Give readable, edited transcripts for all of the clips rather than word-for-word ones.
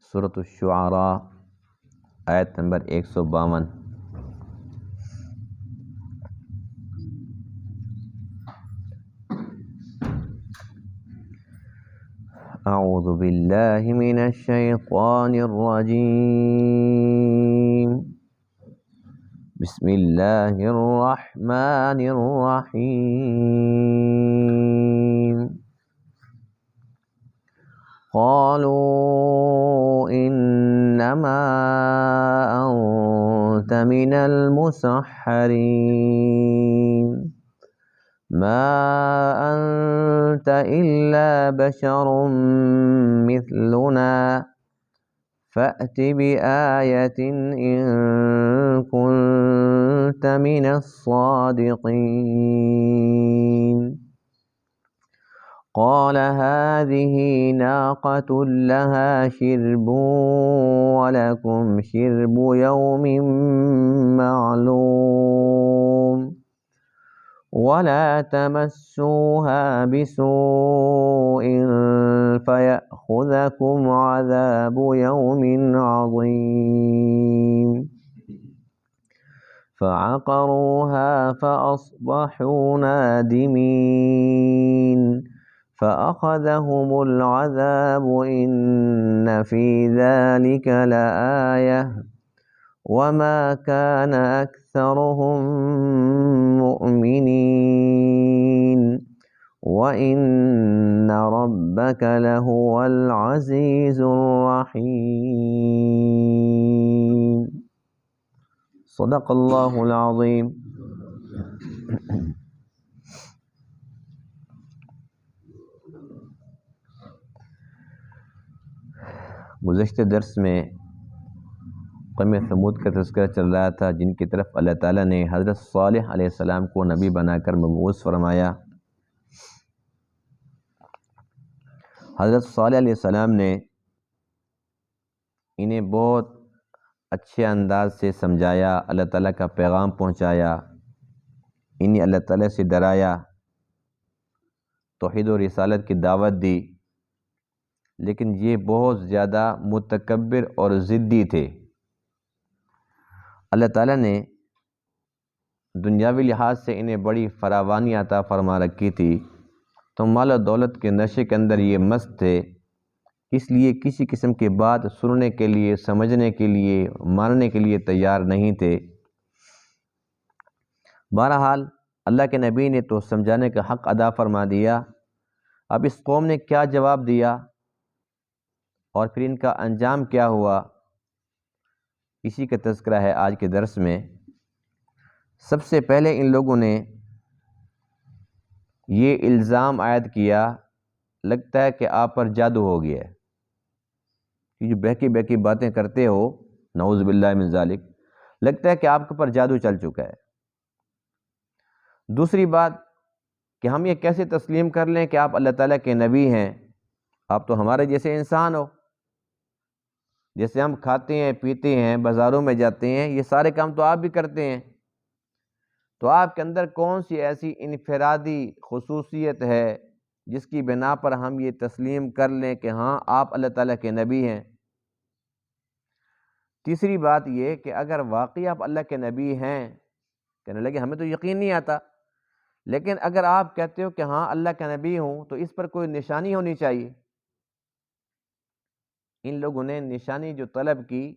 سورۃ الشعراء آیت نمبر 152۔ اعوذ باللہ من الشیطان الرجیم، بسم اللہ الرحمن الرحیم۔ قالوا انما انت من المسحرین ما انت الا بشر مثلنا فأت بآیۃ ان كنت من الصادقین۔ قال هذه ناقة لها شرب ولكم شرب يوم معلوم ولا تمسوها بسوء فيأخذكم عذاب يوم عظيم۔ فعقروها فأصبحوا نادمين فأخذهم العذاب إن في ذلك لآية وما كان أكثرهم مؤمنين وإن ربك لهو العزيز الرحيم۔ صدق اللہ العظیم۔ گزشتہ درس میں قوم ثمود کا تذکرہ چل رہا تھا، جن کی طرف اللہ تعالیٰ نے حضرت صالح علیہ السلام کو نبی بنا کر مبعوث فرمایا۔ حضرت صالح علیہ السلام نے انہیں بہت اچھے انداز سے سمجھایا، اللہ تعالیٰ کا پیغام پہنچایا، انہیں اللہ تعالیٰ سے ڈرایا، توحید و رسالت کی دعوت دی، لیکن یہ بہت زیادہ متکبر اور ضدی تھے۔ اللہ تعالیٰ نے دنیاوی لحاظ سے انہیں بڑی فراوانی عطا فرما رکھی تھی، تو مال و دولت کے نشے کے اندر یہ مست تھے، اس لیے کسی قسم کی بات سننے کے لیے، سمجھنے کے لیے، ماننے کے لیے تیار نہیں تھے۔ بہرحال اللہ کے نبی نے تو سمجھانے کا حق ادا فرما دیا۔ اب اس قوم نے کیا جواب دیا اور پھر ان کا انجام کیا ہوا، اسی کا تذکرہ ہے آج کے درس میں۔ سب سے پہلے ان لوگوں نے یہ الزام عائد کیا، لگتا ہے کہ آپ پر جادو ہو گیا ہے، یہ جو بہکی بہکی باتیں کرتے ہو، نعوذ باللہ من ذالک، لگتا ہے کہ آپ کے پر جادو چل چکا ہے۔ دوسری بات کہ ہم یہ کیسے تسلیم کر لیں کہ آپ اللہ تعالیٰ کے نبی ہیں، آپ تو ہمارے جیسے انسان ہو، جیسے ہم کھاتے ہیں، پیتے ہیں، بازاروں میں جاتے ہیں، یہ سارے کام تو آپ بھی کرتے ہیں، تو آپ کے اندر کون سی ایسی انفرادی خصوصیت ہے جس کی بنا پر ہم یہ تسلیم کر لیں کہ ہاں آپ اللہ تعالیٰ کے نبی ہیں۔ تیسری بات یہ کہ اگر واقعی آپ اللہ کے نبی ہیں، کہنے لگے ہمیں تو یقین نہیں آتا، لیکن اگر آپ کہتے ہو کہ ہاں اللہ کا نبی ہوں تو اس پر کوئی نشانی ہونی چاہیے۔ ان لوگوں نے نشانی جو طلب کی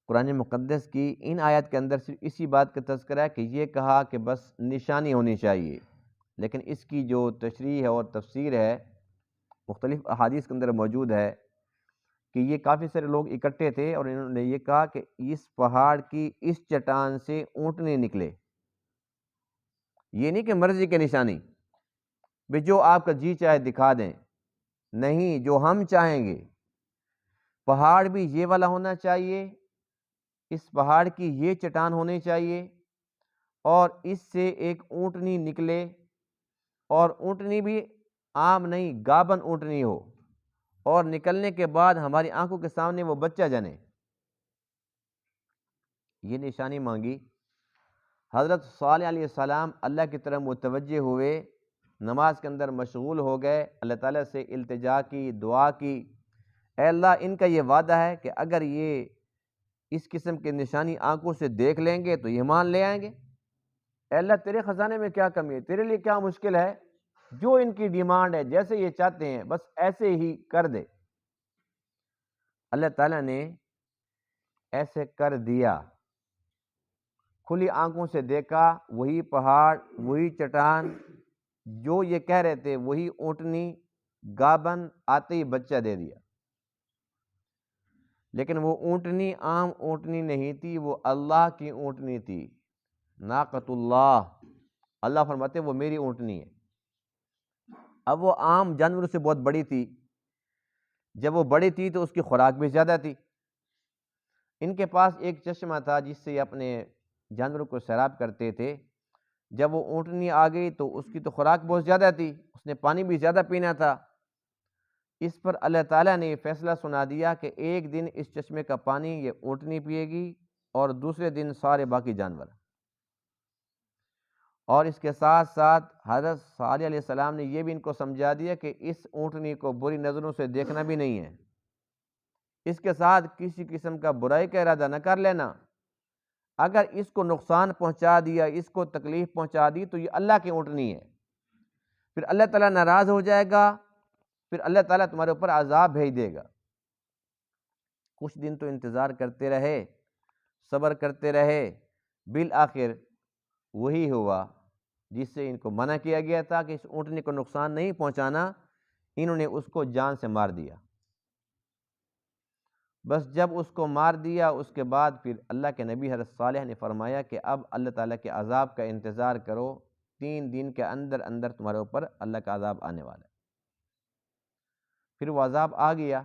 قرآن مقدس کی، ان آیات کے اندر صرف اسی بات کا تذکرہ ہے کہ یہ کہا کہ بس نشانی ہونی چاہیے، لیکن اس کی جو تشریح ہے اور تفسیر ہے مختلف احادیث کے اندر موجود ہے کہ یہ کافی سارے لوگ اکٹھے تھے اور انہوں نے یہ کہا کہ اس پہاڑ کی اس چٹان سے اونٹنے نکلے، یہ نہیں کہ مرضی کی نشانی بھی جو آپ کا جی چاہے دکھا دیں، نہیں، جو ہم چاہیں گے، پہاڑ بھی یہ والا ہونا چاہیے، اس پہاڑ کی یہ چٹان ہونی چاہیے، اور اس سے ایک اونٹنی نکلے، اور اونٹنی بھی عام نہیں، گابن اونٹنی ہو، اور نکلنے کے بعد ہماری آنکھوں کے سامنے وہ بچہ جنے۔ یہ نشانی مانگی۔ حضرت صالح علیہ السلام اللہ کی طرف متوجہ ہوئے، نماز کے اندر مشغول ہو گئے، اللہ تعالیٰ سے التجا کی، دعا کی، اے اللہ ان کا یہ وعدہ ہے کہ اگر یہ اس قسم کی نشانی آنکھوں سے دیکھ لیں گے تو ایمان لے آئیں گے۔ اے اللہ تیرے خزانے میں کیا کمی ہے، تیرے لیے کیا مشکل ہے، جو ان کی ڈیمانڈ ہے، جیسے یہ چاہتے ہیں بس ایسے ہی کر دے۔ اللہ تعالیٰ نے ایسے کر دیا، کھلی آنکھوں سے دیکھا، وہی پہاڑ، وہی چٹان، جو یہ کہہ رہے تھے وہی اونٹنی گابن آتے ہی بچہ دے دیا۔ لیکن وہ اونٹنی عام اونٹنی نہیں تھی، وہ اللہ کی اونٹنی تھی، ناقۃ اللہ۔ اللہ فرماتے وہ میری اونٹنی ہے۔ اب وہ عام جانوروں سے بہت بڑی تھی، جب وہ بڑی تھی تو اس کی خوراک بھی زیادہ تھی۔ ان کے پاس ایک چشمہ تھا جس سے یہ اپنے جانوروں کو سیراب کرتے تھے۔ جب وہ اونٹنی آ گئی تو اس کی تو خوراک بہت زیادہ تھی، اس نے پانی بھی زیادہ پینا تھا۔ اس پر اللہ تعالیٰ نے یہ فیصلہ سنا دیا کہ ایک دن اس چشمے کا پانی یہ اونٹنی پیے گی اور دوسرے دن سارے باقی جانور۔ اور اس کے ساتھ ساتھ حضرت صالح علیہ السلام نے یہ بھی ان کو سمجھا دیا کہ اس اونٹنی کو بری نظروں سے دیکھنا بھی نہیں ہے، اس کے ساتھ کسی قسم کا برائی کا ارادہ نہ کر لینا۔ اگر اس کو نقصان پہنچا دیا، اس کو تکلیف پہنچا دی تو یہ اللہ کی اونٹنی ہے، پھر اللہ تعالیٰ ناراض ہو جائے گا، پھر اللہ تعالیٰ تمہارے اوپر عذاب بھیج دے گا۔ کچھ دن تو انتظار کرتے رہے، صبر کرتے رہے، بالآخر وہی ہوا جس سے ان کو منع کیا گیا تھا کہ اس اونٹنی کو نقصان نہیں پہنچانا، انہوں نے اس کو جان سے مار دیا۔ بس جب اس کو مار دیا اس کے بعد پھر اللہ کے نبی حضرت صالح نے فرمایا کہ اب اللہ تعالیٰ کے عذاب کا انتظار کرو، 3 دن کے اندر اندر تمہارے اوپر اللہ کا عذاب آنے والا ہے۔ پھر وہ عذاب آ گیا۔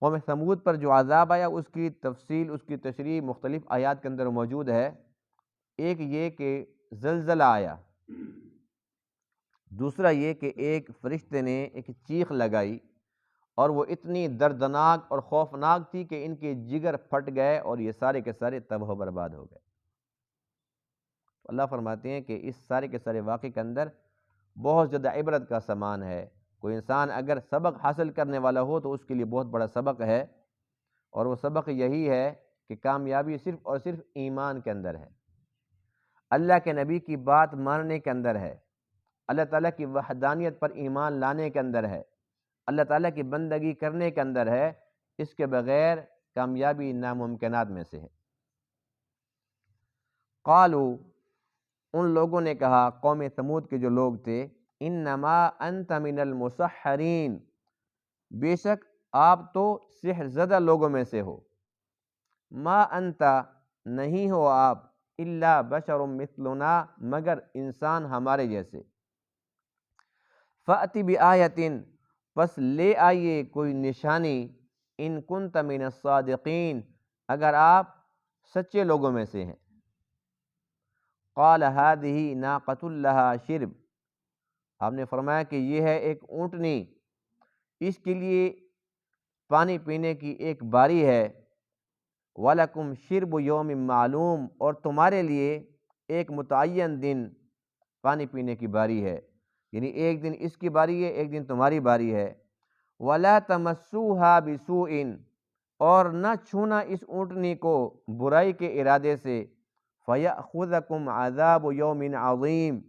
قوم ثمود پر جو عذاب آیا اس کی تفصیل، اس کی تشریح مختلف آیات کے اندر موجود ہے۔ ایک یہ کہ زلزلہ آیا، دوسرا یہ کہ ایک فرشتے نے ایک چیخ لگائی اور وہ اتنی دردناک اور خوفناک تھی کہ ان کے جگر پھٹ گئے اور یہ سارے کے سارے تباہ و برباد ہو گئے۔ اللہ فرماتے ہیں کہ اس سارے کے سارے واقعے کے اندر بہت زیادہ عبرت کا سامان ہے۔ کوئی انسان اگر سبق حاصل کرنے والا ہو تو اس کے لیے بہت بڑا سبق ہے، اور وہ سبق یہی ہے کہ کامیابی صرف اور صرف ایمان کے اندر ہے، اللہ کے نبی کی بات ماننے کے اندر ہے، اللہ تعالیٰ کی وحدانیت پر ایمان لانے کے اندر ہے، اللہ تعالیٰ کی بندگی کرنے کے اندر ہے۔ اس کے بغیر کامیابی ناممکنات میں سے ہے۔ قالو، ان لوگوں نے کہا، قوم ثمود کے جو لوگ تھے، انما انت من المسحرین، بے شک آپ تو سحر زدہ لوگوں میں سے ہو، ما انت، نہیں ہو آپ، الا بشر مثلنا، مگر انسان ہمارے جیسے، فأتی بآیۃ، پس لے آئیے کوئی نشانی، ان کنت من الصادقین، اگر آپ سچے لوگوں میں سے ہیں۔ قال هذه ناقۃ لها شرب، آپ نے فرمایا کہ یہ ہے ایک اونٹنی، اس کے لیے پانی پینے کی ایک باری ہے، وَلَكُمْ شِرْبُ يَوْمٍ معلوم، اور تمہارے لیے ایک متعین دن پانی پینے کی باری ہے، یعنی ایک دن اس کی باری ہے، ایک دن تمہاری باری ہے۔ وَلَا تَمَسُّوهَا بِسُوءٍ، اور نہ چھونا اس اونٹنی کو برائی کے ارادے سے، فَيَأْخُذَكُمْ عَذَابُ يَوْمٍ عَظِيمٍ،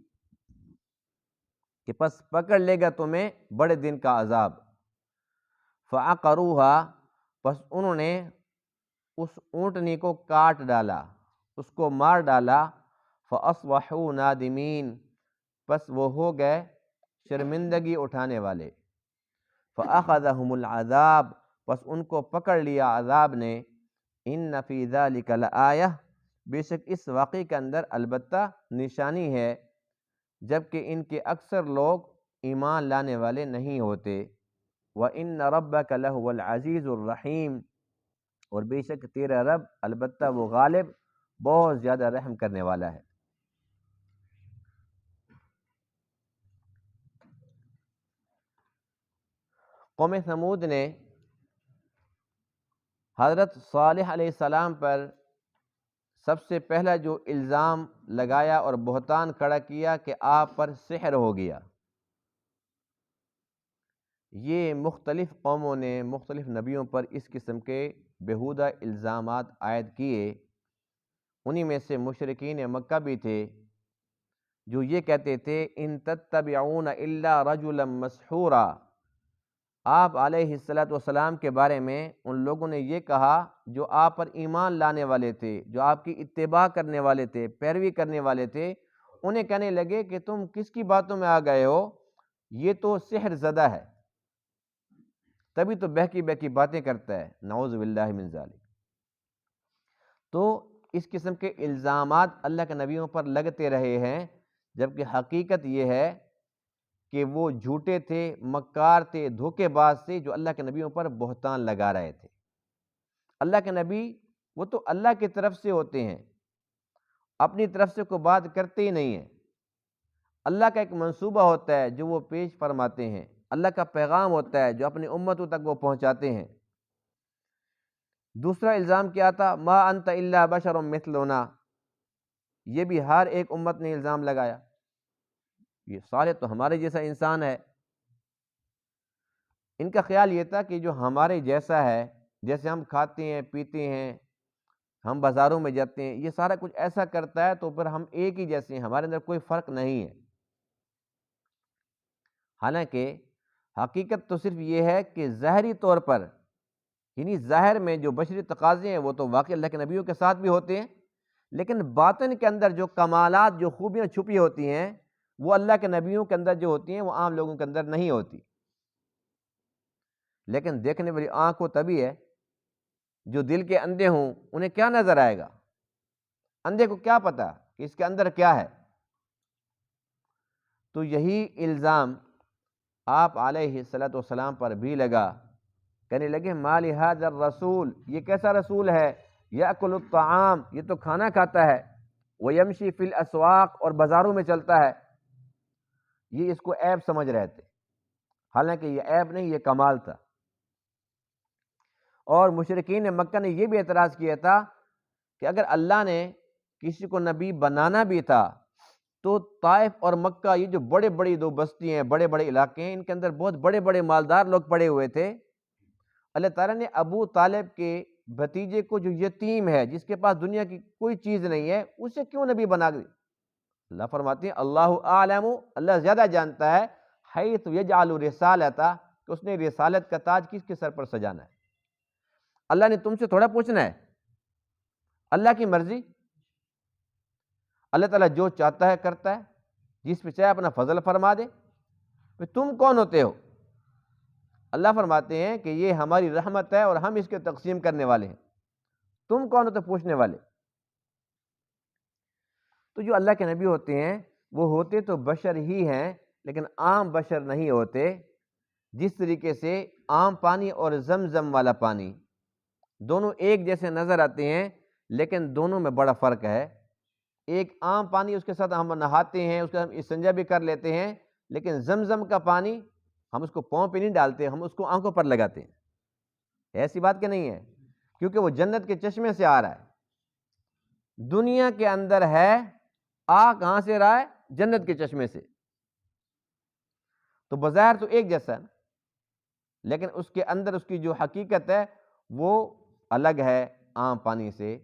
کہ پس پکڑ لے گا تمہیں بڑے دن کا عذاب۔ فَعَقَرُوهَا، پس انہوں نے اس اونٹنی کو کاٹ ڈالا، اس کو مار ڈالا۔ فَأَصْبَحُوا نَادِمِينَ، پس وہ ہو گئے شرمندگی اٹھانے والے۔ فَأَخَذَهُمُ الْعَذَابُ، پس ان کو پکڑ لیا عذاب نے۔ إِنَّ فِي ذَلِكَ لَآیَةً، بے شک اس واقعے کے اندر البتہ نشانی ہے، جبکہ ان کے اکثر لوگ ایمان لانے والے نہیں ہوتے۔ وَإِنَّ رَبَّكَ لَهُوَ الْعَزِيزُ الرَّحِيمُ، اور بے شک تیرا رب البتہ وہ غالب، بہت زیادہ رحم کرنے والا ہے۔ قوم ثمود نے حضرت صالح علیہ السلام پر سب سے پہلا جو الزام لگایا اور بہتان کھڑا کیا کہ آپ پر سحر ہو گیا۔ یہ مختلف قوموں نے مختلف نبیوں پر اس قسم کے بیہودہ الزامات عائد کیے۔ انہی میں سے مشرکین مکہ بھی تھے جو یہ کہتے تھے ان تتبعون الا رجلا مسحورا۔ آپ علیہ السلام کے بارے میں ان لوگوں نے یہ کہا جو آپ پر ایمان لانے والے تھے، جو آپ کی اتباع کرنے والے تھے، پیروی کرنے والے تھے، انہیں کہنے لگے کہ تم کس کی باتوں میں آ گئے ہو، یہ تو سحر زدہ ہے، تبھی تو بہکی بہکی باتیں کرتا ہے، نعوذ باللہ من ذالک۔ تو اس قسم کے الزامات اللہ کے نبیوں پر لگتے رہے ہیں، جبکہ حقیقت یہ ہے کہ وہ جھوٹے تھے، مکار تھے، دھوکے باز تھے، جو اللہ کے نبیوں پر بہتان لگا رہے تھے۔ اللہ کے نبی وہ تو اللہ کی طرف سے ہوتے ہیں، اپنی طرف سے کوئی بات کرتے ہی نہیں ہیں۔ اللہ کا ایک منصوبہ ہوتا ہے جو وہ پیش فرماتے ہیں، اللہ کا پیغام ہوتا ہے جو اپنی امتوں تک وہ پہنچاتے ہیں۔ دوسرا الزام کیا تھا؟ ما انت الا بشر مثلنا، یہ بھی ہر ایک امت نے الزام لگایا، یہ صالح تو ہمارے جیسا انسان ہے۔ ان کا خیال یہ تھا کہ جو ہمارے جیسا ہے، جیسے ہم کھاتے ہیں پیتے ہیں، ہم بازاروں میں جاتے ہیں، یہ سارا کچھ ایسا کرتا ہے تو پھر ہم ایک ہی جیسے ہیں، ہمارے اندر کوئی فرق نہیں ہے۔ حالانکہ حقیقت تو صرف یہ ہے کہ ظاہری طور پر، یعنی ظاہر میں جو بشری تقاضے ہیں وہ تو واقعی اللہ کے نبیوں کے ساتھ بھی ہوتے ہیں، لیکن باطن کے اندر جو کمالات، جو خوبیاں چھپی ہوتی ہیں، وہ اللہ کے نبیوں کے اندر جو ہوتی ہیں وہ عام لوگوں کے اندر نہیں ہوتی۔ لیکن دیکھنے والی آنکھ وہ تبھی ہے جو دل کے اندھے ہوں، انہیں کیا نظر آئے گا؟ اندھے کو کیا پتا کہ اس کے اندر کیا ہے؟ تو یہی الزام آپ علیہ السلام پر بھی لگا، کہنے لگے ما لہذا الرسول، یہ کیسا رسول ہے، یأکل الطعام، یہ تو کھانا کھاتا ہے، ویمشی فی الاسواق، اور بازاروں میں چلتا ہے۔ یہ اس کو عیب سمجھ رہے تھے، حالانکہ یہ عیب نہیں، یہ کمال تھا۔ اور مشرکین مکہ نے یہ بھی اعتراض کیا تھا کہ اگر اللہ نے کسی کو نبی بنانا بھی تھا تو طائف اور مکہ، یہ جو بڑے بڑی دو بستی ہیں، بڑے بڑے علاقے ہیں، ان کے اندر بہت بڑے بڑے مالدار لوگ پڑے ہوئے تھے۔ اللہ تعالیٰ نے ابو طالب کے بھتیجے کو جو یتیم ہے، جس کے پاس دنیا کی کوئی چیز نہیں ہے، اسے کیوں نبی بنا دی؟ اللہ فرماتے ہیں اللہ اعلم، اللہ زیادہ جانتا ہے، حیث یجعل رسالتہ، کہ اس نے رسالت کا تاج کس کے سر پر سجانا ہے۔ اللہ نے تم سے تھوڑا پوچھنا ہے، اللہ کی مرضی، اللہ تعالیٰ جو چاہتا ہے کرتا ہے، جس پہ چاہے اپنا فضل فرما دے، تم کون ہوتے ہو؟ اللہ فرماتے ہیں کہ یہ ہماری رحمت ہے اور ہم اس کے تقسیم کرنے والے ہیں، تم کون ہوتے پوچھنے والے؟ تو جو اللہ کے نبی ہوتے ہیں وہ ہوتے تو بشر ہی ہیں، لیکن عام بشر نہیں ہوتے۔ جس طریقے سے عام پانی اور زمزم والا پانی دونوں ایک جیسے نظر آتے ہیں، لیکن دونوں میں بڑا فرق ہے۔ ایک عام پانی، اس کے ساتھ ہم نہاتے ہیں، اس کا ہم استنجا بھی کر لیتے ہیں، لیکن زمزم کا پانی ہم اس کو پاؤں پہ نہیں ڈالتے، ہم اس کو آنکھوں پر لگاتے ہیں۔ ایسی بات کہ نہیں ہے، کیونکہ وہ جنت کے چشمے سے آ رہا ہے۔ دنیا کے اندر ہے، آ کہاں سے رہا ہے؟ جنت کے چشمے سے۔ تو بظاہر تو ایک جیسا ہے، لیکن اس کے اندر اس کی جو حقیقت ہے وہ الگ ہے عام پانی سے۔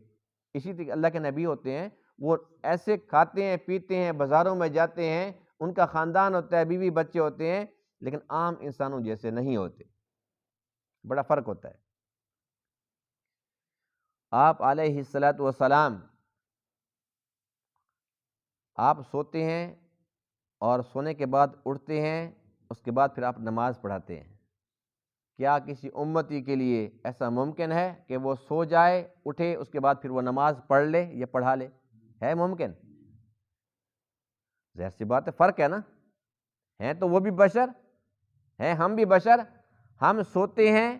اسی طرح اللہ کے نبی ہوتے ہیں، وہ ایسے کھاتے ہیں پیتے ہیں، بازاروں میں جاتے ہیں، ان کا خاندان ہوتا ہے، بیوی بچے ہوتے ہیں، لیکن عام انسانوں جیسے نہیں ہوتے، بڑا فرق ہوتا ہے۔ آپ علیہ السلام، آپ سوتے ہیں اور سونے کے بعد اٹھتے ہیں، اس کے بعد پھر آپ نماز پڑھاتے ہیں۔ کیا کسی امتی کے لیے ایسا ممکن ہے کہ وہ سو جائے، اٹھے، اس کے بعد پھر وہ نماز پڑھ لے یا پڑھا لے؟ ہے ممکن؟ ظاہر سی بات ہے، فرق ہے نا۔ ہیں تو وہ بھی بشر ہیں، ہم بھی بشر، ہم سوتے ہیں،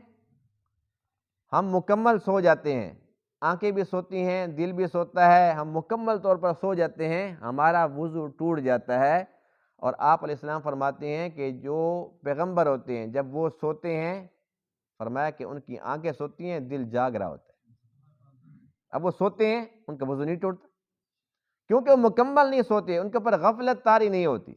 ہم مکمل سو جاتے ہیں، آنکھیں بھی سوتی ہیں، دل بھی سوتا ہے، ہم مکمل طور پر سو جاتے ہیں، ہمارا وضو ٹوٹ جاتا ہے۔ اور آپ علیہ السلام فرماتے ہیں کہ جو پیغمبر ہوتے ہیں جب وہ سوتے ہیں، فرمایا کہ ان کی آنکھیں سوتی ہیں، دل جاگ رہا ہوتا ہے۔ اب وہ سوتے ہیں، ان کا وضو نہیں ٹوٹتا، کیونکہ وہ مکمل نہیں سوتے، ان کے اوپر غفلت طاری نہیں ہوتی۔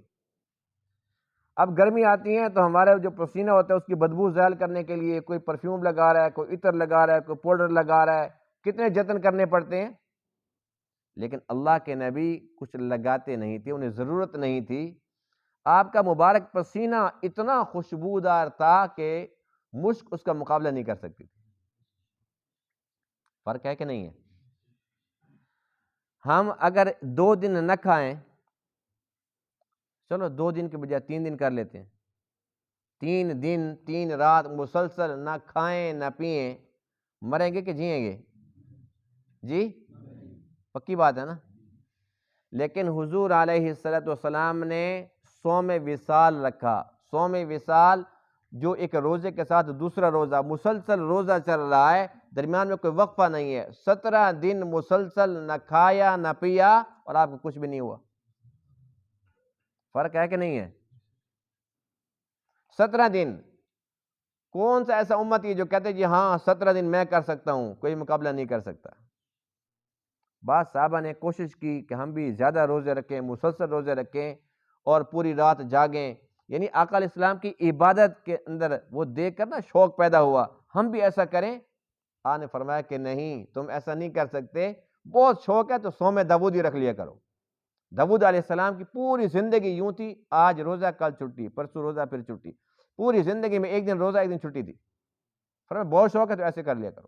اب گرمی آتی ہے تو ہمارے جو پسینہ ہوتا ہے اس کی بدبو ظاہر کرنے کے لیے کوئی پرفیوم لگا رہا ہے، کوئی عطر لگا رہا ہے، کوئی پاؤڈر لگا رہا ہے، کتنے جتن کرنے پڑتے ہیں. لیکن اللہ کے نبی کچھ لگاتے نہیں تھے، انہیں ضرورت نہیں تھی. آپ کا مبارک پسینہ اتنا خوشبودار تھا کہ مشک اس کا مقابلہ نہیں کر سکتی تھی. فرق ہے کہ نہیں ہے؟ ہم اگر 2 دن نہ کھائیں، چلو 2 دن کے بجائے 3 دن کر لیتے ہیں، 3 دن 3 رات مسلسل نہ کھائیں نہ پئیں، مریں گے کہ جئیں گے؟ جی پکی بات ہے نا. لیکن حضور علیہ السلام نے صوم وصال رکھا. صوم وصال جو ایک روزے کے ساتھ دوسرا روزہ، مسلسل روزہ چل رہا ہے، درمیان میں کوئی وقفہ نہیں ہے، 17 دن مسلسل نہ کھایا نہ پیا اور آپ کو کچھ بھی نہیں ہوا. فرق ہے کہ نہیں ہے؟ 17 دن. کون سا ایسا امتی ہے جو کہتے جی ہاں 17 دن میں کر سکتا ہوں؟ کوئی مقابلہ نہیں کر سکتا. بعض صحابہ نے کوشش کی کہ ہم بھی زیادہ روزے رکھیں، مسلسل روزے رکھیں اور پوری رات جاگیں. یعنی آقا علیہ السلام کی عبادت کے اندر وہ دیکھ کر نا شوق پیدا ہوا، ہم بھی ایسا کریں. آقا نے فرمایا کہ نہیں، تم ایسا نہیں کر سکتے. بہت شوق ہے تو صوم داؤد ہی رکھ لیا کرو. داؤد علیہ السلام کی پوری زندگی یوں تھی، آج روزہ کل چھٹی، پرسوں روزہ پھر چھٹی. پوری زندگی میں 1 دن روزہ 1 دن چھٹی تھی. فرمایا بہت شوق ہے تو ایسے کر لیا کرو.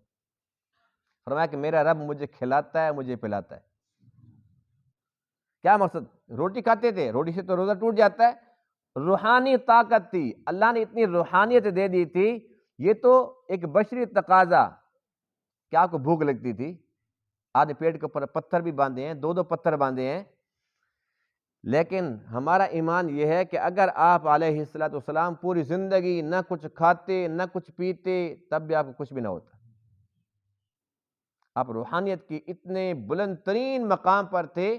فرمایا کہ میرا رب مجھے کھلاتا ہے، مجھے پلاتا ہے. کیا مقصد؟ روٹی کھاتے تھے، روٹی سے تو روزہ ٹوٹ جاتا ہے. روحانی طاقت تھی، اللہ نے اتنی روحانیت دے دی تھی. یہ تو ایک بشری تقاضا کہ آپ کو بھوک لگتی تھی، آدھے پیٹ کے اوپر پتھر بھی باندھے ہیں، 2 پتھر باندھے ہیں. لیکن ہمارا ایمان یہ ہے کہ اگر آپ علیہ السلام پوری زندگی نہ کچھ کھاتے نہ کچھ پیتے تب بھی آپ کو کچھ بھی نہ ہوتا. آپ روحانیت کی اتنے بلند ترین مقام پر تھے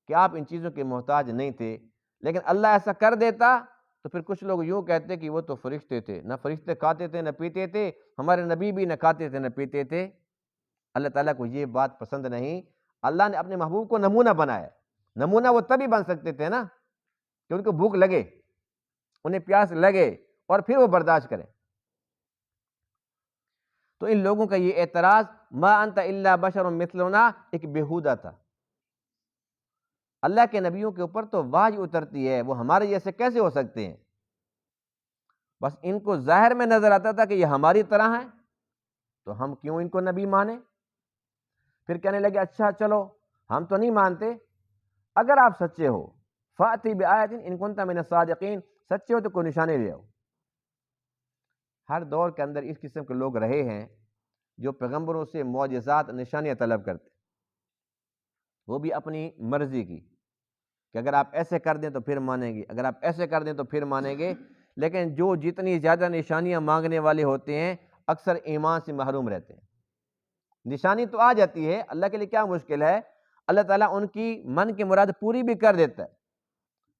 کہ آپ ان چیزوں کے محتاج نہیں تھے. لیکن اللہ ایسا کر دیتا تو پھر کچھ لوگ یوں کہتے کہ وہ تو فرشتے تھے، نہ فرشتے کھاتے تھے نہ پیتے تھے، ہمارے نبی بھی نہ کھاتے تھے نہ پیتے تھے. اللہ تعالیٰ کو یہ بات پسند نہیں. اللہ نے اپنے محبوب کو نمونہ بنایا. نمونہ وہ تبھی بن سکتے تھے نا کہ ان کو بھوک لگے، انہیں پیاس لگے اور پھر وہ برداشت کریں. تو ان لوگوں کا یہ اعتراض ما انت الا بشر مثلنا ایک بیہودہ تھا. اللہ کے نبیوں کے اوپر تو وحی اترتی ہے، وہ ہمارے جیسے کیسے ہو سکتے ہیں؟ بس ان کو ظاہر میں نظر آتا تھا کہ یہ ہماری طرح ہیں تو ہم کیوں ان کو نبی مانیں. پھر کہنے لگے اچھا چلو ہم تو نہیں مانتے، اگر آپ سچے ہو فاتی بآیۃ ان کنت من الصادقین، سچے ہو تو کوئی نشانی لے آؤ. ہر دور کے اندر اس قسم کے لوگ رہے ہیں جو پیغمبروں سے معجزات نشانیاں طلب کرتے، وہ بھی اپنی مرضی کی کہ اگر آپ ایسے کر دیں تو پھر مانیں گے، اگر آپ ایسے کر دیں تو پھر مانیں گے. لیکن جو جتنی زیادہ نشانیاں مانگنے والے ہوتے ہیں اکثر ایمان سے محروم رہتے ہیں. نشانی تو آ جاتی ہے، اللہ کے لیے کیا مشکل ہے، اللہ تعالیٰ ان کی من کی مراد پوری بھی کر دیتا ہے،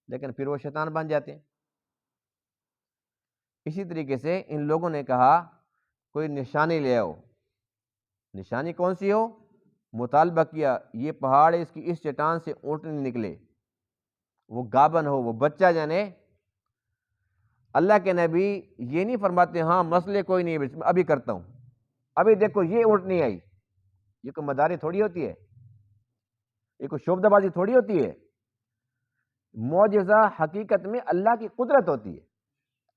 لیکن پھر وہ شیطان بن جاتے ہیں. اسی طریقے سے ان لوگوں نے کہا کوئی نشانی لے آؤ. نشانی کون سی ہو؟ مطالبہ کیا یہ پہاڑ ہے، اس کی اس چٹان سے اونٹنی نکلے، وہ گابن ہو، وہ بچہ جانے. اللہ کے نبی یہ نہیں فرماتے ہاں مسئلے کوئی نہیں ابھی کرتا ہوں، ابھی دیکھو یہ اونٹنی آئی. یہ کوئی مداری تھوڑی ہوتی ہے، یہ کوئی شعبدہ بازی تھوڑی ہوتی ہے. معجزہ حقیقت میں اللہ کی قدرت ہوتی ہے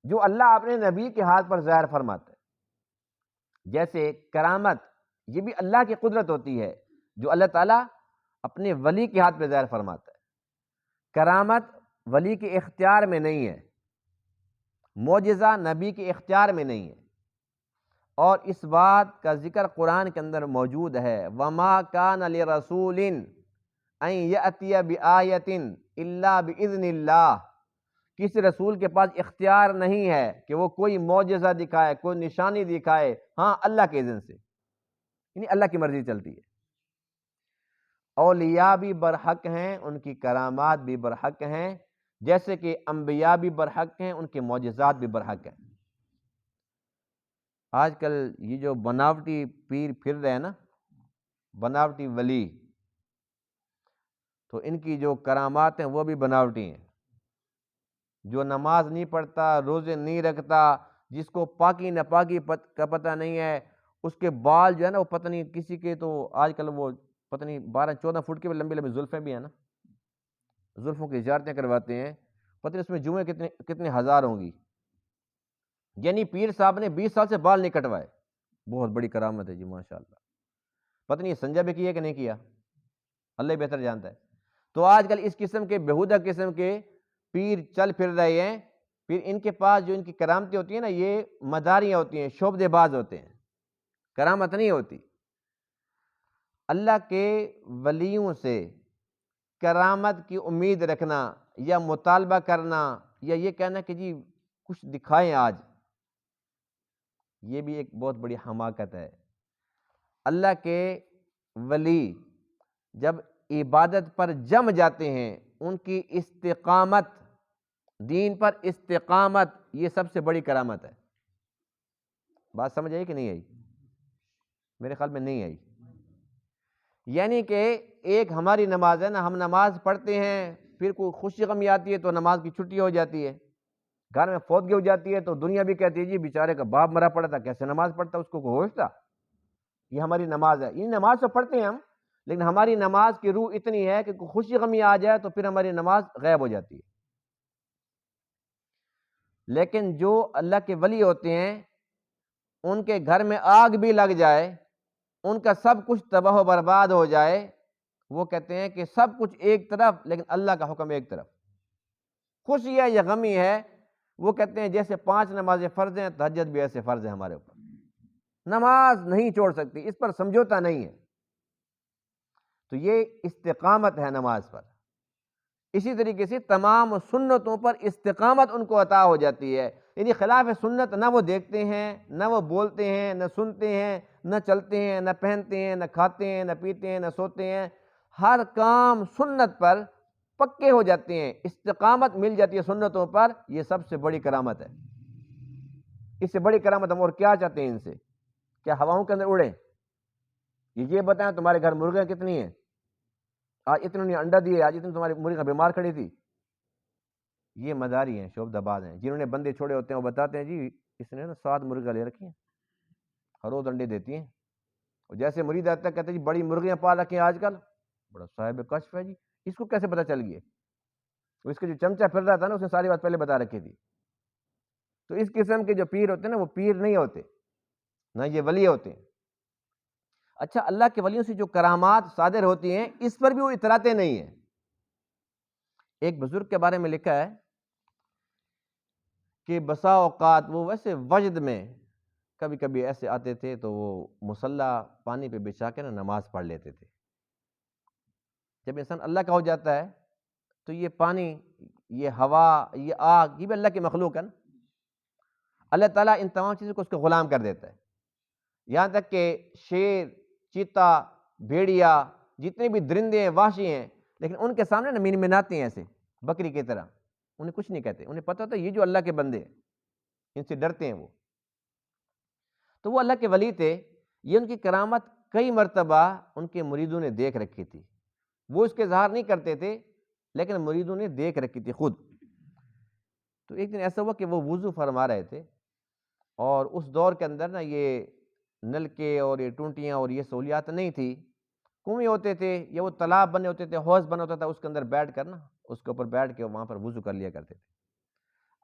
جو اللہ اپنے نبی کے ہاتھ پر ظاہر فرماتا ہے. جیسے کرامت یہ بھی اللہ کی قدرت ہوتی ہے جو اللہ تعالیٰ اپنے ولی کے ہاتھ پہ ظاہر فرماتا ہے. کرامت ولی کے اختیار میں نہیں ہے، معجزہ نبی کے اختیار میں نہیں ہے. اور اس بات کا ذکر قرآن کے اندر موجود ہے وَمَا كَانَ لِرَسُولٍ أَن يَأْتِيَ بِآيَةٍ إِلَّا بِإِذْنِ اللَّهِ. کسی رسول کے پاس اختیار نہیں ہے کہ وہ کوئی معجزہ دکھائے، کوئی نشانی دکھائے، ہاں اللہ کے اذن سے، یعنی اللہ کی مرضی چلتی ہے. اولیاء بھی برحق ہیں، ان کی کرامات بھی برحق ہیں، جیسے کہ انبیاء بھی برحق ہیں، ان کے معجزات بھی برحق ہیں. آج کل یہ جو بناوٹی پیر پھر رہے ہیں نا، بناوٹی ولی، تو ان کی جو کرامات ہیں وہ بھی بناوٹی ہیں. جو نماز نہیں پڑھتا، روزے نہیں رکھتا، جس کو پاکی ناپاکی کا پتہ نہیں ہے، اس کے بال جو ہے نا وہ پتہ نہیں، کسی کے تو آج کل وہ پتہ نہیں 12-14 فٹ کی لمبی لمبی زلفیں بھی ہیں نا، زلفوں کی زیارتیں کرواتے ہیں، پتہ نہیں اس میں جمعے کتنے ہزار ہوں گی. یعنی پیر صاحب نے 20 سال سے بال نہیں کٹوائے. بہت بڑی کرامت ہے جی ماشاءاللہ. پتہ نہیں سنجا بھی کیا کہ نہیں کیا، اللہ ہی بہتر جانتا ہے. تو آج کل اس قسم کے بیہودہ قسم کے پیر چل پھر رہے ہیں. پھر ان کے پاس جو ان کی کرامتیں ہوتی ہیں نا، یہ مداریاں ہوتی ہیں، شعبدے باز ہوتے ہیں، کرامت نہیں ہوتی. اللہ کے ولیوں سے کرامت کی امید رکھنا یا مطالبہ کرنا یا یہ کہنا کہ جی کچھ دکھائیں آج، یہ بھی ایک بہت بڑی حماقت ہے. اللہ کے ولی جب عبادت پر جم جاتے ہیں، ان کی استقامت، دین پر استقامت، یہ سب سے بڑی کرامت ہے. بات سمجھ آئی کہ نہیں آئی؟ میرے خیال میں نہیں آئی. یعنی کہ ایک ہماری نماز ہے نا، ہم نماز پڑھتے ہیں، پھر کوئی خوشی غمی آتی ہے تو نماز کی چھٹی ہو جاتی ہے، گھر میں فوتگی ہو جاتی ہے تو دنیا بھی کہتی ہے جی بیچارے کا باپ مرا پڑا تھا، کیسے نماز پڑھتا، اس کو کوئی ہوش تھا. یہ ہماری نماز ہے. یہ نماز تو پڑھتے ہیں ہم، لیکن ہماری نماز کی روح اتنی ہے کہ کوئی خوشی غمی آ جائے تو پھر ہماری نماز غائب ہو جاتی ہے. لیکن جو اللہ کے ولی ہوتے ہیں، ان کے گھر میں آگ بھی لگ جائے، ان کا سب کچھ تباہ و برباد ہو جائے، وہ کہتے ہیں کہ سب کچھ ایک طرف لیکن اللہ کا حکم ایک طرف. خوشی ہے یا غمی ہے، وہ کہتے ہیں جیسے 5 نمازیں فرض ہیں، تہجد بھی ایسے فرض ہے ہمارے اوپر، نماز نہیں چھوڑ سکتی، اس پر سمجھوتا نہیں ہے. تو یہ استقامت ہے نماز پر. اسی طریقے سے تمام سنتوں پر استقامت ان کو عطا ہو جاتی ہے. یعنی خلاف سنت نہ وہ دیکھتے ہیں، نہ وہ بولتے ہیں، نہ سنتے ہیں، نہ چلتے ہیں، نہ پہنتے ہیں، نہ کھاتے ہیں، نہ پیتے ہیں، نہ سوتے ہیں. ہر کام سنت پر پکے ہو جاتے ہیں، استقامت مل جاتی ہے سنتوں پر. یہ سب سے بڑی کرامت ہے. اس سے بڑی کرامت ہم اور کیا چاہتے ہیں ان سے؟ کیا ہواؤں کے اندر اڑیں؟ یہ بتائیں تمہارے گھر مرغیاں کتنی ہیں، آج اتنے نے انڈا دیے، آج اتنے تمہاری مرغیاں بیمار کھڑی تھی. یہ مداری ہیں، شعبدہ باز ہیں. جنہوں نے بندے چھوڑے ہوتے ہیں وہ بتاتے ہیں جی اس نے نا 7 مرغیاں لے رکھی ہیں، ہر روز انڈے دیتی ہیں. اور جیسے مرید آتا ہے کہتے ہیں جی بڑی مرغیاں پال رکھی ہیں آج کل، بڑا صاحب کشف ہے جی، اس کو کیسے پتہ چل گیا؟ اس کے جو چمچہ پھر رہا تھا نا، اس نے ساری بات پہلے بتا رکھی تھی. تو اس قسم کے جو پیر ہوتے ہیں نا، وہ پیر نہیں ہوتے، نہ یہ ولی ہوتے ہیں. اچھا، اللہ کے ولیوں سے جو کرامات صادر ہوتی ہیں، اس پر بھی وہ اتراتے نہیں ہیں. ایک بزرگ کے بارے میں لکھا ہے کہ بسا اوقات وہ ویسے وجد میں کبھی کبھی ایسے آتے تھے تو وہ مصلی پانی پہ بچھا کے نا نماز پڑھ لیتے تھے. جب انسان اللہ کا ہو جاتا ہے تو یہ پانی، یہ ہوا، یہ آگ، یہ بھی اللہ کی مخلوق ہے نا. اللہ تعالیٰ ان تمام چیزوں کو اس کا غلام کر دیتا ہے. یہاں تک کہ شیر، چیتا، بھیڑیا، جتنے بھی درندے ہیں، وحشی ہیں، لیکن ان کے سامنے نا منمناتے ہیں ایسے بکری کی طرح. انہیں کچھ نہیں کہتے، انہیں پتہ ہوتا ہے یہ جو اللہ کے بندے ہیں، ان سے ڈرتے ہیں وہ. تو وہ اللہ کے ولی تھے. یہ ان کی کرامت کئی مرتبہ ان کے مریدوں نے دیکھ رکھی تھی. وہ اس کے اظہار نہیں کرتے تھے لیکن مریدوں نے دیکھ رکھی تھی خود. تو ایک دن ایسا ہوا کہ وہ وضو فرما رہے تھے، اور اس دور کے اندر نا یہ نلکے اور یہ ٹونٹیاں اور یہ سہولیات نہیں تھی. کنویں ہوتے تھے یا وہ تالاب بنے ہوتے تھے، حوض بنا ہوتا تھا، اس کے اندر بیٹھ کر نا، اس کے اوپر بیٹھ کے وہاں پر وضو کر لیا کرتے تھے.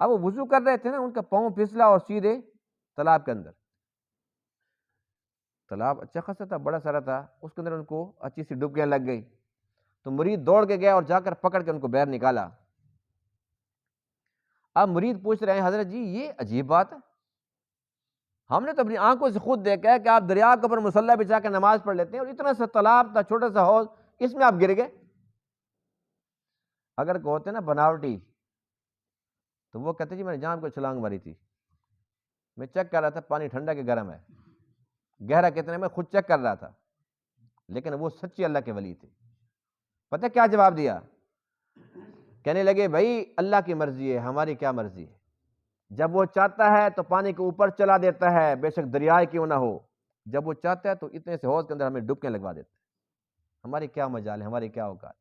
اب وہ وضو کر رہے تھے نا، ان کا پاؤں پھسلا اور سیدھے تالاب کے اندر. تالاب اچھا خاصا تھا، بڑا سارا تھا، اس کے اندر ان کو اچھی سی ڈبکیاں لگ گئی. تو مرید دوڑ کے گیا اور جا کر پکڑ کے ان کو باہر نکالا. اب مرید پوچھ رہے ہیں حضرت جی یہ عجیب بات ہے، ہم نے تو اپنی آنکھوں سے خود دیکھا ہے کہ آپ دریا کے اوپر مصلی بچھا کے نماز پڑھ لیتے ہیں، اور اتنا سا تالاب تھا، چھوٹا سا حوض، اس میں آپ گر گئے. اگر کہتے نا بناوٹی، تو وہ کہتے جی میں نے جان کو چھلانگ ماری تھی، میں چیک کر رہا تھا پانی ٹھنڈا کہ گرم ہے، گہرا کتنے میں خود چیک کر رہا تھا. لیکن وہ سچے اللہ کے ولی تھے. پتہ کیا جواب دیا؟ کہنے لگے بھائی اللہ کی مرضی ہے، ہماری کیا مرضی ہے. جب وہ چاہتا ہے تو پانی کے اوپر چلا دیتا ہے، بے شک دریائے کیوں نہ ہو. جب وہ چاہتا ہے تو اتنے سے حوض کے اندر ہمیں ڈبکیاں لگوا دیتا ہے. ہماری کیا مجال ہے، ہماری کیا اوقات.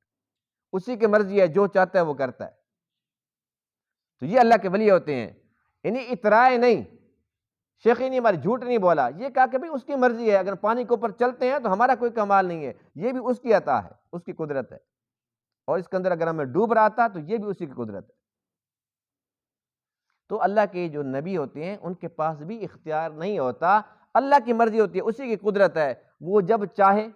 اسی کی مرضی ہے، جو چاہتا ہے وہ کرتا ہے. تو یہ اللہ کے ولی ہوتے ہیں، یعنی اترائے نہیں، شیخی نہیں ہماری، جھوٹ نہیں بولا، یہ کہا کہ بھئی اس کی مرضی ہے، اگر پانی کے اوپر چلتے ہیں تو ہمارا کوئی کمال نہیں ہے، یہ بھی اس کی عطا ہے، اس کی قدرت ہے، اور اس کے اندر اگر ہمیں ڈوب رہا تھا تو یہ بھی اسی کی قدرت ہے۔ تو اللہ کے جو نبی ہوتے ہیں ان کے پاس بھی اختیار نہیں ہوتا، اللہ کی مرضی ہوتی ہے، اسی کی قدرت ہے، وہ جب چاہے۔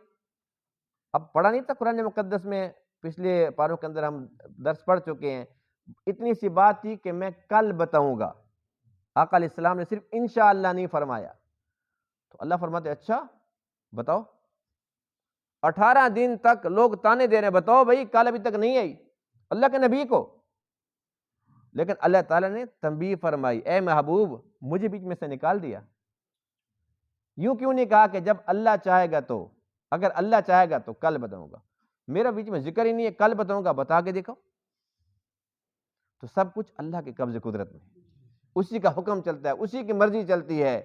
اب پڑھا نہیں تھا قرآن مقدس میں، پچھلے پاروں کے اندر ہم درس پڑھ چکے ہیں، اتنی سی بات تھی کہ میں کل بتاؤں گا، آقا علیہ السلام نے صرف انشاءاللہ نہیں فرمایا، تو اللہ فرماتے اچھا بتاؤ۔ 18 دن تک لوگ تانے دے رہے ہیں، بتاؤ بھائی کل ابھی تک نہیں آئی اللہ کے نبی کو، لیکن اللہ تعالیٰ نے تنبیہ فرمائی، اے محبوب مجھے بیچ میں سے نکال دیا۔ یوں کیوں نہیں کہا کہ جب اللہ چاہے گا تو، اگر اللہ چاہے گا تو کل بتاؤں گا، میرا بیچ میں ذکر ہی نہیں ہے، کل بتاؤں گا، بتا کے دیکھو۔ تو سب کچھ اللہ کے قبض قدرت میں، اسی کا حکم چلتا ہے، اسی کی مرضی چلتی ہے۔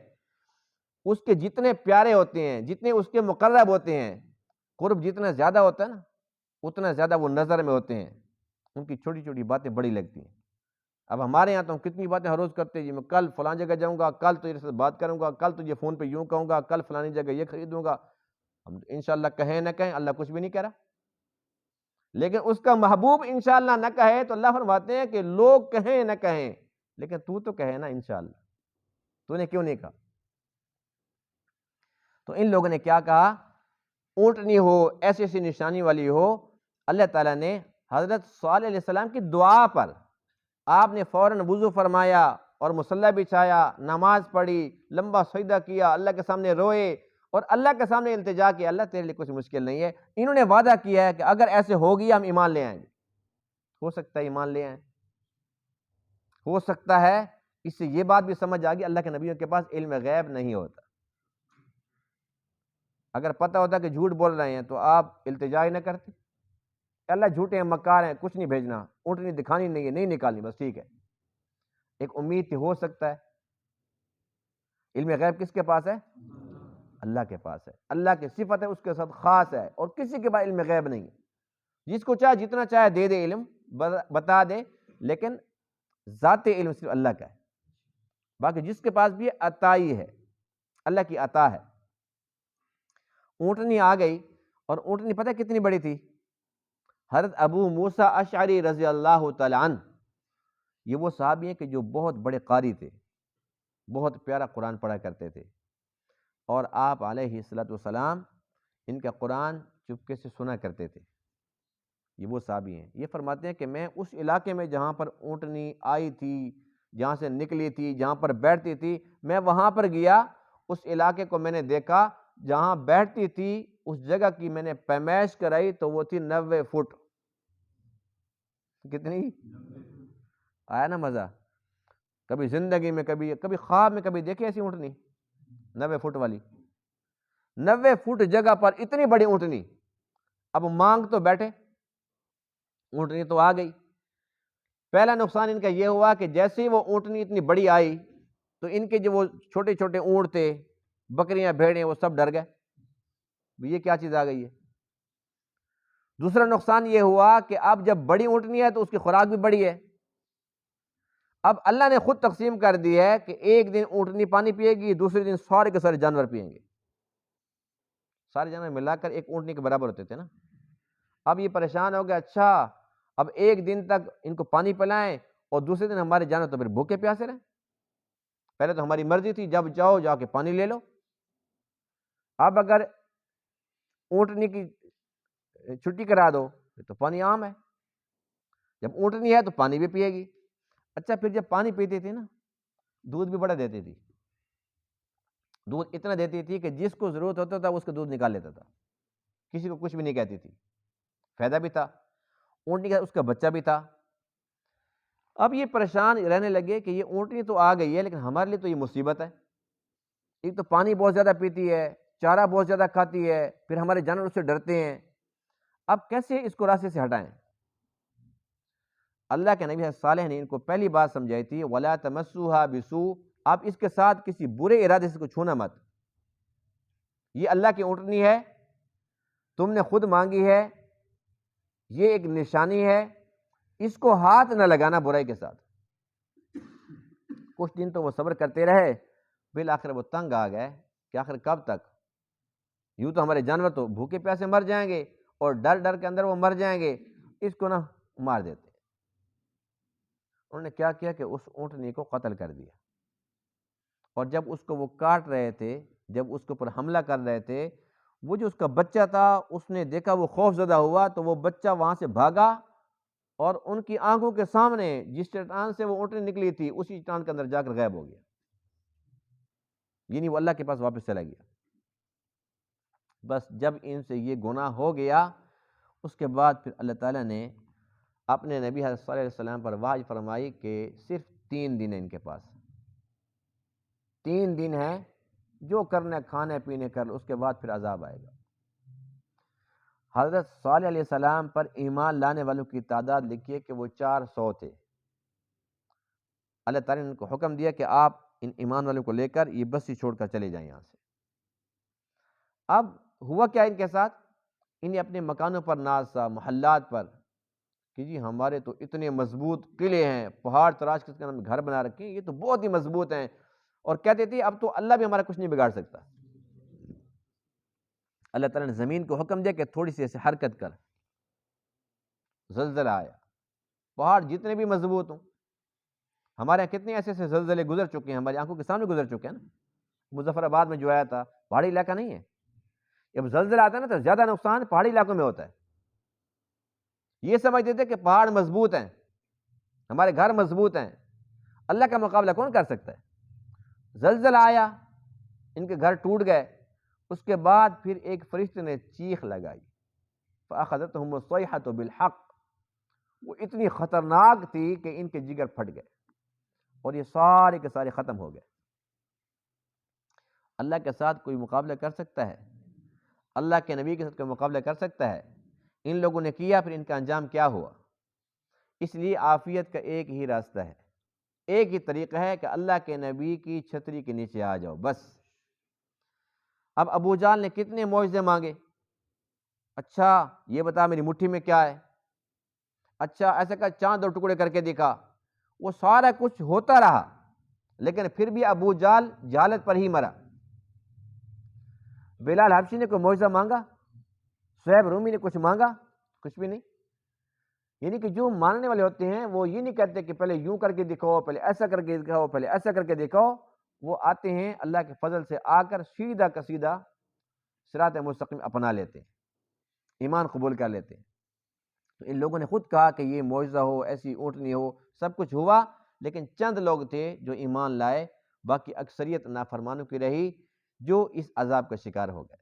اس کے جتنے پیارے ہوتے ہیں، جتنے اس کے مقرب ہوتے ہیں، قرب جتنا زیادہ ہوتا ہے نا اتنا زیادہ وہ نظر میں ہوتے ہیں، ان کی چھوٹی چھوٹی باتیں بڑی لگتی ہیں۔ اب ہمارے یہاں تو ہم کتنی باتیں ہر روز کرتے ہیں، جی میں کل فلان جگہ جاؤں گا، کل تجھے سے بات کروں گا، کل تجھے فون پہ یوں کہوں گا، کل فلانی جگہ یہ خریدوں گا۔ ہم انشاءاللہ کہیں نہ کہیں، اللہ کچھ بھی نہیں کہہ رہا، لیکن اس کا محبوب انشاءاللہ نہ کہے تو اللہ فرماتے ہیں کہ لوگ کہیں نہ کہیں لیکن تو کہے نا انشاءاللہ، تو نے کیوں نہیں کہا؟ تو ان لوگوں نے کیا کہا، اونٹنی ہو، ایسی ایسی نشانی والی ہو۔ اللہ تعالیٰ نے حضرت صالح علیہ السلام کی دعا پر آپ نے فوراً وضو فرمایا اور مصلی بچھایا، نماز پڑھی، لمبا سجدہ کیا، اللہ کے سامنے روئے اور اللہ کے سامنے التجا کیا، اللہ تیرے لیے کچھ مشکل نہیں ہے۔ انہوں نے وعدہ کیا ہے کہ اگر ایسے ہو گیا ہم ایمان لے آئیں گے۔ ہو سکتا ہے ایمان لے آئیں، ہو سکتا ہے۔ اس سے یہ بات بھی سمجھ آ گئی اللہ کے نبیوں کے پاس علم غیب نہیں ہوتا۔ اگر پتہ ہوتا کہ جھوٹ بول رہے ہیں تو آپ التجا ہی نہ کرتے، اللہ جھوٹے ہیں، مکار ہیں، کچھ نہیں بھیجنا، اونٹنی دکھانی نہیں ہے، نہیں نکالنی، بس ٹھیک ہے۔ ایک امید تھی ہو سکتا ہے۔ علم غیب کس کے پاس ہے؟ اللہ کے پاس ہے، اللہ کی صفت ہے، اس کے ساتھ خاص ہے، اور کسی کے پاس علم غیب نہیں ہے۔ جس کو چاہے جتنا چاہے دے دے علم، بتا دے، لیکن ذات علم صرف اللہ کا ہے۔ باقی جس کے پاس بھی عطائی ہے، اللہ کی عطا ہے۔ اونٹنی آ گئی، اور اونٹنی پتہ کتنی بڑی تھی؟ حضرت ابو موسیٰ اشعری رضی اللہ تعالیٰ عنہ، یہ وہ صحابی ہیں کہ جو بہت بڑے قاری تھے، بہت پیارا قرآن پڑھا کرتے تھے، اور آپ علیہ الصلوۃ والسلام ان کا قرآن چپکے سے سنا کرتے تھے۔ یہ وہ صحابی ہیں، یہ فرماتے ہیں کہ میں اس علاقے میں جہاں پر اونٹنی آئی تھی، جہاں سے نکلی تھی، جہاں پر بیٹھتی تھی، میں وہاں پر گیا، اس علاقے کو میں نے دیکھا، جہاں بیٹھتی تھی اس جگہ کی میں نے پیمائش کرائی تو وہ تھی 90 فٹ۔ کتنی؟ آیا نا مزہ؟ کبھی زندگی میں، کبھی خواب میں کبھی دیکھے ایسی اونٹنی 90 فٹ والی؟ 90 فٹ جگہ پر اتنی بڑی اونٹنی۔ اب مانگ تو بیٹھے، اونٹنی تو آ گئی۔ پہلا نقصان ان کا یہ ہوا کہ جیسے ہی وہ اونٹنی اتنی بڑی آئی تو ان کے جو وہ چھوٹے چھوٹے اونٹ تھے، بکریاں، بھیڑیں، وہ سب ڈر گئے، یہ کیا چیز آ گئی ہے۔ دوسرا نقصان یہ ہوا کہ اب جب بڑی اونٹنی ہے تو اس کی خوراک بھی بڑی ہے۔ اب اللہ نے خود تقسیم کر دی ہے کہ ایک دن اونٹنی پانی پیے گی، دوسرے دن سارے کے سارے جانور پیئیں گے۔ سارے جانور ملا کر ایک اونٹنی کے برابر ہوتے تھے نا۔ اب یہ پریشان ہو گیا، اچھا اب ایک دن تک ان کو پانی پلائیں اور دوسرے دن ہمارے جانور تو پھر بھوکے پیاسے رہیں۔ پہلے تو ہماری مرضی تھی جب جاؤ جا کے پانی لے لو، اب اگر اونٹنی کی چھٹی کرا دو تو پانی عام ہے، جب اونٹنی ہے تو پانی بھی پیے گی۔ اچھا پھر جب پانی پیتی تھی نا، دودھ بھی بڑا دیتی تھی، دودھ اتنا دیتی تھی کہ جس کو ضرورت ہوتا تھا اس کا دودھ نکال لیتا تھا، کسی کو کچھ بھی نہیں کہتی تھی، فائدہ بھی تھا۔ اونٹنی کا اس کا بچہ بھی تھا۔ اب یہ پریشان رہنے لگے کہ یہ اونٹنی تو آ گئی ہے لیکن ہمارے لیے تو یہ مصیبت ہے، ایک تو پانی بہت زیادہ پیتی ہے، چارہ بہت زیادہ کھاتی ہے، پھر ہمارے جانور اس سے ڈرتے ہیں، اب کیسے اس کو راستے سے ہٹائیں؟ اللہ کے نبی صالح نے ان کو پہلی بات سمجھائی تھی، وَلَا تَمَسُّوهَا بِسُوءٍ، آپ اس کے ساتھ کسی برے ارادے سے کو چھونا مت، یہ اللہ کی اونٹنی ہے، تم نے خود مانگی ہے، یہ ایک نشانی ہے، اس کو ہاتھ نہ لگانا برائی کے ساتھ۔ کچھ دن تو وہ صبر کرتے رہے، بالآخر وہ تنگ آ گئے کہ آخر کب تک، یوں تو ہمارے جانور تو بھوکے پیاسے مر جائیں گے اور ڈر ڈر کے اندر وہ مر جائیں گے، اس کو نہ مار دیتے۔ انہوں نے کیا کیا کہ اس اونٹنی کو قتل کر دیا، اور جب اس کو وہ کاٹ رہے تھے، جب اس کے اوپر حملہ کر رہے تھے، وہ جو اس کا بچہ تھا اس نے دیکھا، وہ خوف زدہ ہوا، تو وہ بچہ وہاں سے بھاگا اور ان کی آنکھوں کے سامنے جس چٹان سے وہ اونٹنی نکلی تھی اسی چٹان کے اندر جا کر غائب ہو گیا، یعنی وہ اللہ کے پاس واپس چلا گیا۔ بس جب ان سے یہ گناہ ہو گیا، اس کے بعد پھر اللہ تعالیٰ نے اپنے نبی حضرت صلی اللہ علیہ وسلم پر وحی فرمائی کہ صرف 3 دن ہے ان کے پاس، 3 دن ہے، جو کرنا کھانے پینے کر لو، اس کے بعد پھر عذاب آئے گا۔ حضرت صالح علیہ السلام پر ایمان لانے والوں کی تعداد لکھیے کہ وہ 400 تھے۔ اللہ تعالیٰ نے ان کو حکم دیا کہ آپ ان ایمان والوں کو لے کر یہ بستی چھوڑ کر چلے جائیں یہاں سے۔ اب ہوا کیا ان کے ساتھ؟ انہیں اپنے مکانوں پر ناز تھا، محلات پر، کہ جی ہمارے تو اتنے مضبوط قلعے ہیں، پہاڑ تراش کے ہم گھر بنا رکھے ہیں، یہ تو بہت ہی مضبوط ہیں، اور کہتے تھے اب تو اللہ بھی ہمارا کچھ نہیں بگاڑ سکتا۔ اللہ تعالیٰ نے زمین کو حکم دیا کہ تھوڑی سی ایسے حرکت کر، زلزلہ آیا، پہاڑ جتنے بھی مضبوط ہوں، ہمارے یہاں کتنے ایسے ایسے زلزلے گزر چکے ہیں، ہماری آنکھوں کے سامنے گزر چکے ہیں نا، مظفر آباد میں جو آیا تھا، پہاڑی علاقہ نہیں ہے، جب زلزلہ آتا ہے نا تو زیادہ نقصان پہاڑی علاقوں میں ہوتا ہے۔ یہ سمجھتے تھے کہ پہاڑ مضبوط ہیں، ہمارے گھر مضبوط ہیں، اللہ کا مقابلہ کون کر سکتا ہے؟ زلزلہ آیا، ان کے گھر ٹوٹ گئے، اس کے بعد پھر ایک فرشتے نے چیخ لگائی، فَأَخَذَتْهُمُ الصَّيْحَةُ بِالْحَقِّ، وہ اتنی خطرناک تھی کہ ان کے جگر پھٹ گئے اور یہ سارے کے سارے ختم ہو گئے۔ اللہ کے ساتھ کوئی مقابلہ کر سکتا ہے؟ اللہ کے نبی کے ساتھ کوئی مقابلہ کر سکتا ہے؟ ان لوگوں نے کیا، پھر ان کا انجام کیا ہوا؟ اس لیے عافیت کا ایک ہی راستہ ہے، ایک ہی طریقہ ہے کہ اللہ کے نبی کی چھتری کے نیچے آ جاؤ، بس۔ اب ابو جہل نے کتنے معجزے مانگے، اچھا یہ بتا میری مٹھی میں کیا ہے، اچھا ایسا کہ چاند 2 ٹکڑے کر کے دکھا، وہ سارا کچھ ہوتا رہا، لیکن پھر بھی ابو جہل جہالت پر ہی مرا۔ بلال حبشی نے کوئی معجزہ مانگا؟ صہیب رومی نے کچھ مانگا؟ کچھ بھی نہیں۔ یعنی کہ جو ماننے والے ہوتے ہیں وہ یہ نہیں کہتے کہ پہلے یوں کر کے دکھاؤ، پہلے ایسا کر کے دکھاؤ، پہلے ایسا کر کے دکھاؤ، وہ آتے ہیں اللہ کے فضل سے آ کر سیدھا کا سیدھا صراط مستقیم اپنا لیتے ہیں، ایمان قبول کر لیتے ہیں۔ تو ان لوگوں نے خود کہا کہ یہ معجزہ ہو، ایسی اونٹنی ہو، سب کچھ ہوا، لیکن چند لوگ تھے جو ایمان لائے، باقی اکثریت نافرمانوں کی رہی جو اس عذاب کا شکار ہو گئے۔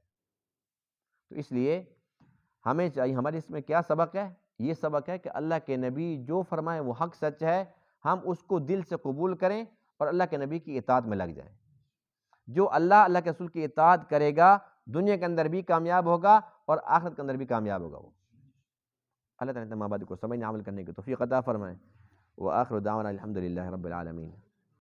تو اس لیے ہمیں چاہیے، ہمارے اس میں کیا سبق ہے؟ یہ سبق ہے کہ اللہ کے نبی جو فرمائے وہ حق سچ ہے، ہم اس کو دل سے قبول کریں اور اللہ کے نبی کی اطاعت میں لگ جائیں۔ جو اللہ کے رسول کی اطاعت کرے گا دنیا کے اندر بھی کامیاب ہوگا اور آخرت کے اندر بھی کامیاب ہوگا۔ وہ اللہ تعالیٰ تمام باتوں کو سمجھنے عمل کرنے کی توفیق عطا فرمائے۔ وآخر دعوانا الحمد للہ رب العالمین۔